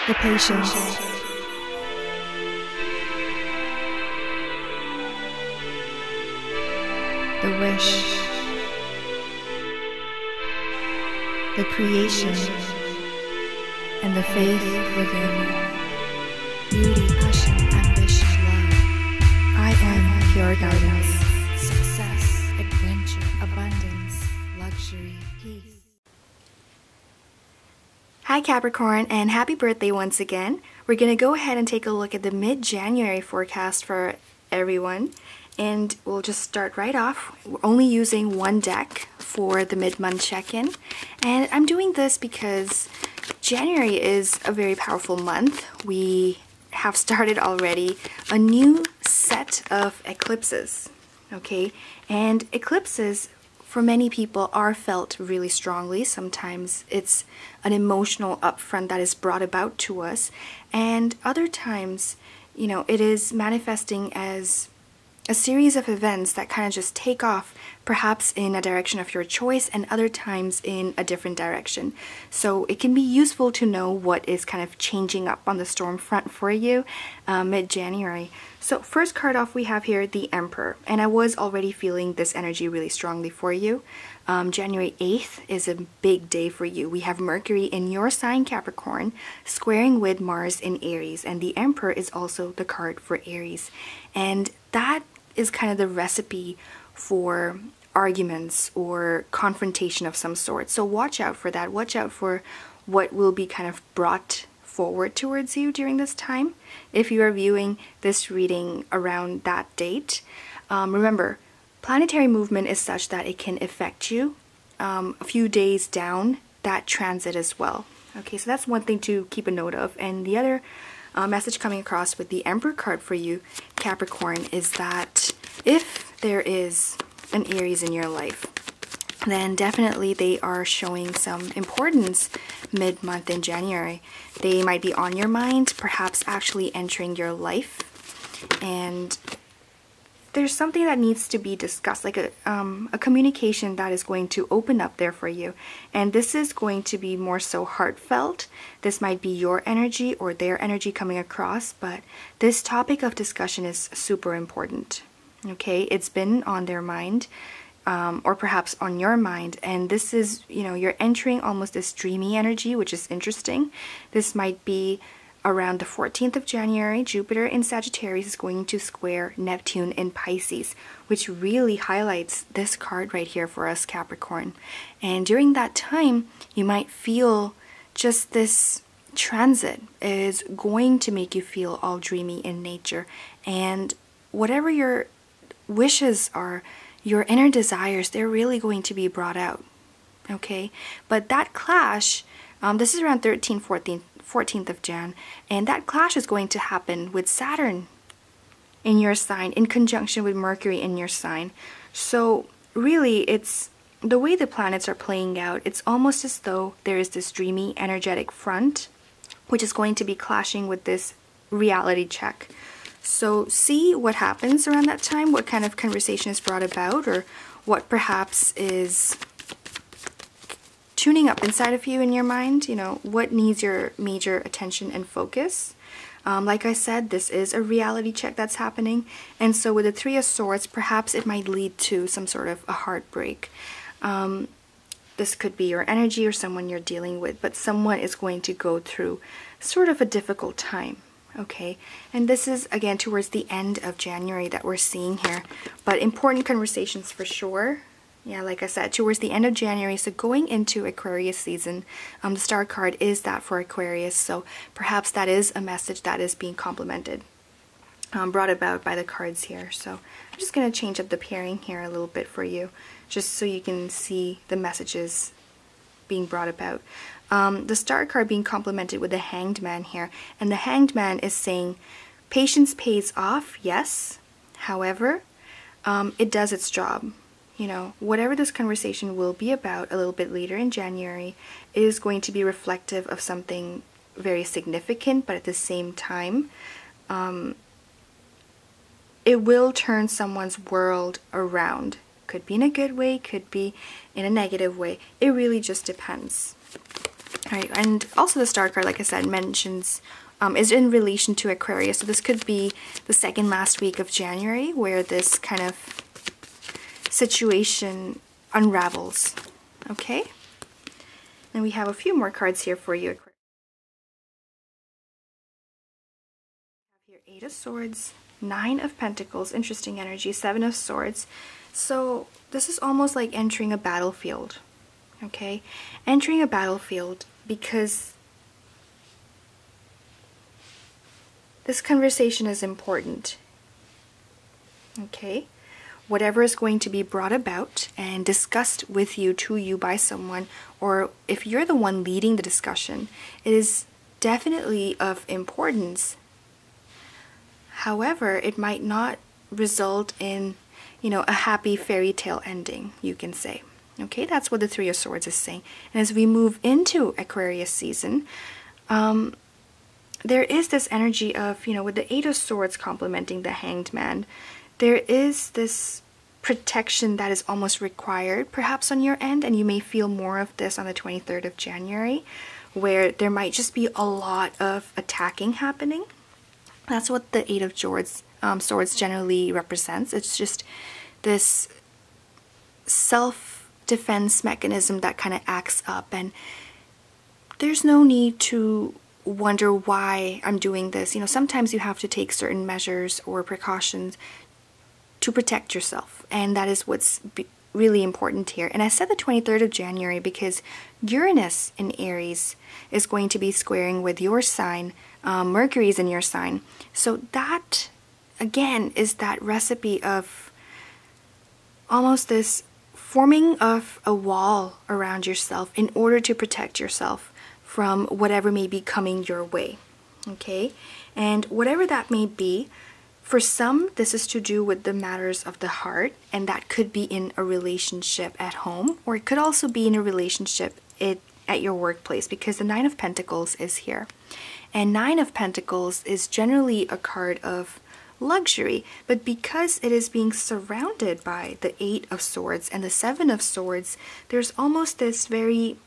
The patience. The wish. The creation. And the faith within. Beauty, passion, ambition, love. I am pure guidance. Success, adventure, abundance, luxury, peace. Hi Capricorn, and happy birthday once again. We're going to go ahead and take a look at the mid-January forecast for everyone. And we'll just start right off. We're only using one deck for the mid-month check-in. And I'm doing this because January is a very powerful month. We have started already a new set of eclipses, okay? And eclipses, for many people, are felt really strongly. Sometimes it's an emotional upfront that is brought about to us, and other times, you know, it is manifesting as a series of events that kind of just take off, perhaps in a direction of your choice, and other times in a different direction. So it can be useful to know what is kind of changing up on the storm front for you mid-January. So first card off, we have here the Emperor, and I was already feeling this energy really strongly for you. January 8th is a big day for you. We have Mercury in your sign, Capricorn, squaring with Mars in Aries, and the Emperor is also the card for Aries. And that is kind of the recipe for arguments or confrontation of some sort. So watch out for that. Watch out for what will be kind of brought forward towards you during this time. If you are viewing this reading around that date, remember, planetary movement is such that it can affect you a few days down that transit as well. Okay, so that's one thing to keep a note of. And the other message coming across with the Emperor card for you, Capricorn, is that if there is an Aries in your life, then definitely they are showing some importance mid-month in January. They might be on your mind, perhaps actually entering your life, and there's something that needs to be discussed, like a communication that is going to open up there for you. And this is going to be more so heartfelt. This might be your energy or their energy coming across, but this topic of discussion is super important. Okay, it's been on their mind, or perhaps on your mind, and this is, you know, you're entering almost this dreamy energy, which is interesting. This might be around the 14th of January. Jupiter in Sagittarius is going to square Neptune in Pisces, which really highlights this card right here for us, Capricorn. And during that time, you might feel just this transit is going to make you feel all dreamy in nature. And whatever your wishes are, your inner desires, they're really going to be brought out. Okay? But that clash, this is around 14th of Jan, and that clash is going to happen with Saturn in your sign in conjunction with Mercury in your sign. So really, it's the way the planets are playing out, it's almost as though there is this dreamy energetic front which is going to be clashing with this reality check. So see what happens around that time, what kind of conversation is brought about, or what perhaps is tuning up inside of you in your mind, you know, what needs your major attention and focus. Like I said, this is a reality check that's happening, and so with the Three of Swords, perhaps it might lead to some sort of a heartbreak. This could be your energy or someone you're dealing with, but someone is going to go through sort of a difficult time. Okay, and this is again towards the end of January that we're seeing here, but important conversations for sure. Yeah, like I said, towards the end of January, so going into Aquarius season, the star card is that for Aquarius, so perhaps that is a message that is being complemented, brought about by the cards here. So I'm just going to change up the pairing here a little bit for you, just so you can see the messages being brought about. The star card being complemented with the Hanged Man here, and the Hanged Man is saying patience pays off, yes, however, it does its job. You know, whatever this conversation will be about a little bit later in January is going to be reflective of something very significant, but at the same time, it will turn someone's world around. Could be in a good way, could be in a negative way. It really just depends. All right, and also the Star card, like I said, mentions is in relation to Aquarius. So this could be the second last week of January where this kind of situation unravels. Okay? And we have a few more cards here for you, Aquarius. We have here 8 of Swords, 9 of Pentacles, interesting energy, 7 of Swords. So this is almost like entering a battlefield. Okay? Entering a battlefield because this conversation is important. Okay? Whatever is going to be brought about and discussed with you, to you, by someone, or if you're the one leading the discussion, it is definitely of importance. However, it might not result in, you know, a happy fairy tale ending, you can say. Okay, that's what the Three of Swords is saying. And as we move into Aquarius season, there is this energy of, you know, with the 8 of Swords complementing the Hanged Man, there is this protection that is almost required perhaps on your end, and you may feel more of this on the 23rd of January, where there might just be a lot of attacking happening. That's what the 8 of Swords generally represents. It's just this self-defense mechanism that kind of acts up, and there's no need to wonder why I'm doing this. You know, sometimes you have to take certain measures or precautions to protect yourself, and that is what's really important here. And I said the 23rd of January because Uranus in Aries is going to be squaring with your sign. Mercury's in your sign, so that again is that recipe of almost this forming of a wall around yourself in order to protect yourself from whatever may be coming your way. Okay, and whatever that may be, for some, this is to do with the matters of the heart, and that could be in a relationship at home, or it could also be in a relationship at your workplace, because the 9 of Pentacles is here. And 9 of Pentacles is generally a card of luxury, but because it is being surrounded by the 8 of Swords and the 7 of Swords, there's almost this very,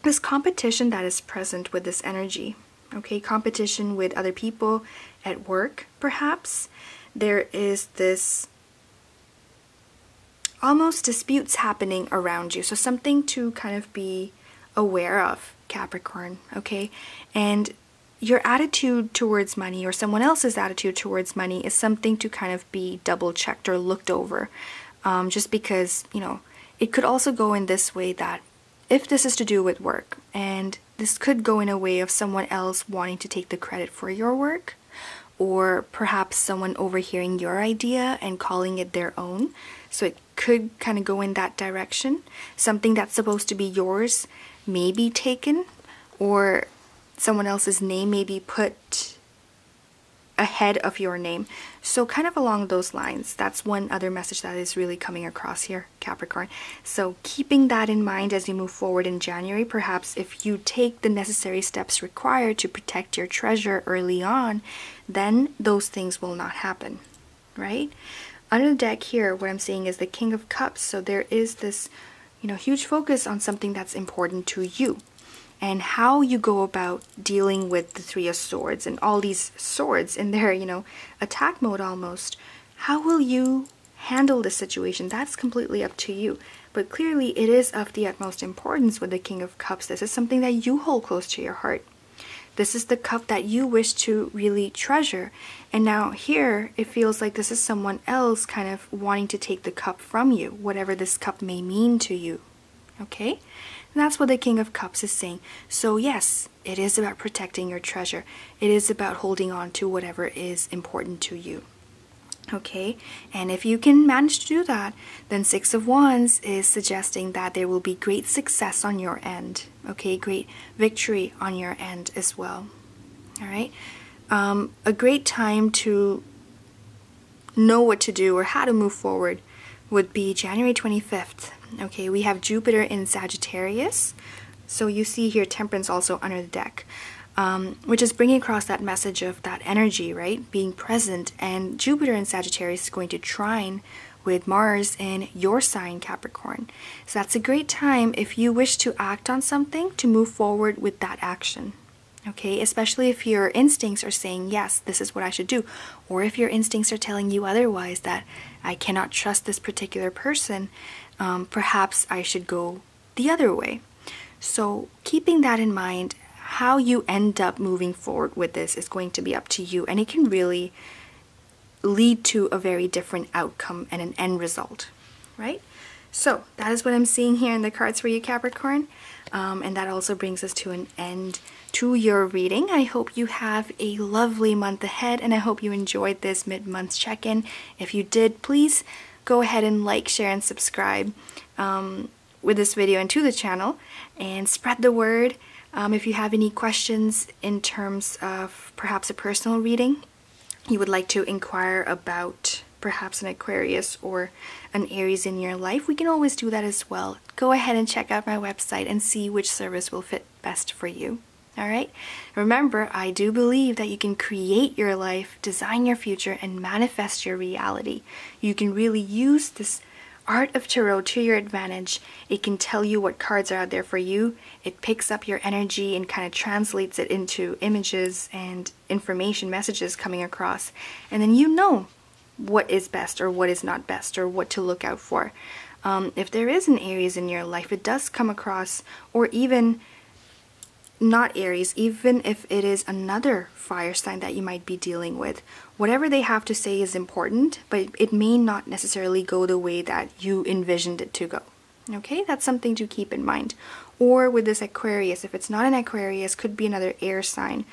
this competition that is present with this energy. Okay, competition with other people at work, perhaps. There is this almost disputes happening around you. So something to kind of be aware of, Capricorn, okay? And your attitude towards money or someone else's attitude towards money is something to kind of be double checked or looked over. Just because, you know, it could also go in this way that if this is to do with work, and this could go in a way of someone else wanting to take the credit for your work, or perhaps someone overhearing your idea and calling it their own. So it could kind of go in that direction. Something that's supposed to be yours may be taken, or someone else's name may be put ahead of your name. So kind of along those lines, that's one other message that is really coming across here, Capricorn. So keeping that in mind as you move forward in January, perhaps if you take the necessary steps required to protect your treasure early on, then those things will not happen, right? Under the deck here, what I'm seeing is the King of Cups. So there is this, you know, huge focus on something that's important to you. And how you go about dealing with the Three of Swords and all these swords in their, you know, attack mode almost. How will you handle the situation? That's completely up to you. But clearly it is of the utmost importance with the King of Cups. This is something that you hold close to your heart. This is the cup that you wish to really treasure. And now here, it feels like this is someone else kind of wanting to take the cup from you, whatever this cup may mean to you. Okay? And that's what the King of Cups is saying. So yes, it is about protecting your treasure. It is about holding on to whatever is important to you. Okay? And if you can manage to do that, then Six of Wands is suggesting that there will be great success on your end. Okay? Great victory on your end as well. Alright? A great time to know what to do or how to move forward would be January 25th. Okay, we have Jupiter in Sagittarius. So you see here Temperance also under the deck, which is bringing across that message of that energy, right? Being present. And Jupiter in Sagittarius is going to trine with Mars in your sign, Capricorn. So that's a great time if you wish to act on something to move forward with that action. Okay, especially if your instincts are saying, yes, this is what I should do. Or if your instincts are telling you otherwise, that I cannot trust this particular person, perhaps I should go the other way. So keeping that in mind, how you end up moving forward with this is going to be up to you. And it can really lead to a very different outcome and an end result, right? So that is what I'm seeing here in the cards for you, Capricorn. And that also brings us to an end to your reading. I hope you have a lovely month ahead, and I hope you enjoyed this mid-month check-in. If you did, please go ahead and like, share, and subscribe with this video and to the channel, and spread the word. If you have any questions in terms of perhaps a personal reading, you would like to inquire about perhaps an Aquarius or an Aries in your life, we can always do that as well. Go ahead and check out my website and see which service will fit best for you. Alright? Remember, I do believe that you can create your life, design your future, and manifest your reality. You can really use this art of tarot to your advantage. It can tell you what cards are out there for you. It picks up your energy and kind of translates it into images and information, messages coming across. And then you know what is best or what is not best, or what to look out for. If there is an Aries in your life, it does come across, or even not Aries, even if it is another fire sign that you might be dealing with, whatever they have to say is important, but it may not necessarily go the way that you envisioned it to go. Okay, that's something to keep in mind. Or with this Aquarius, if it's not an Aquarius, could be another air sign,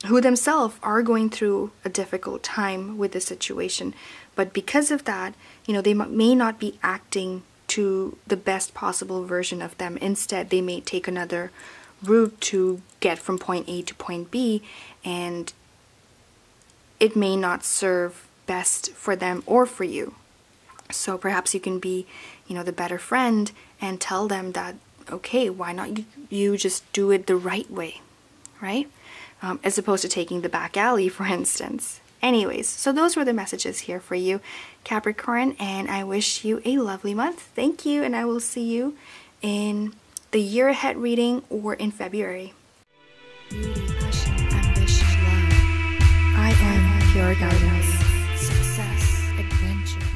who themselves are going through a difficult time with the situation. But because of that, you know, they may not be acting to the best possible version of them. Instead, they may take another route to get from point A to point B, and it may not serve best for them or for you. So perhaps you can be, you know, the better friend and tell them that, okay, why not you just do it the right way, right? As opposed to taking the back alley, for instance. Anyways, so those were the messages here for you, Capricorn, and I wish you a lovely month. Thank you, and I will see you in the year ahead reading or in February. Beauty, passion, ambition, love. I am pure guidance. Success, adventure.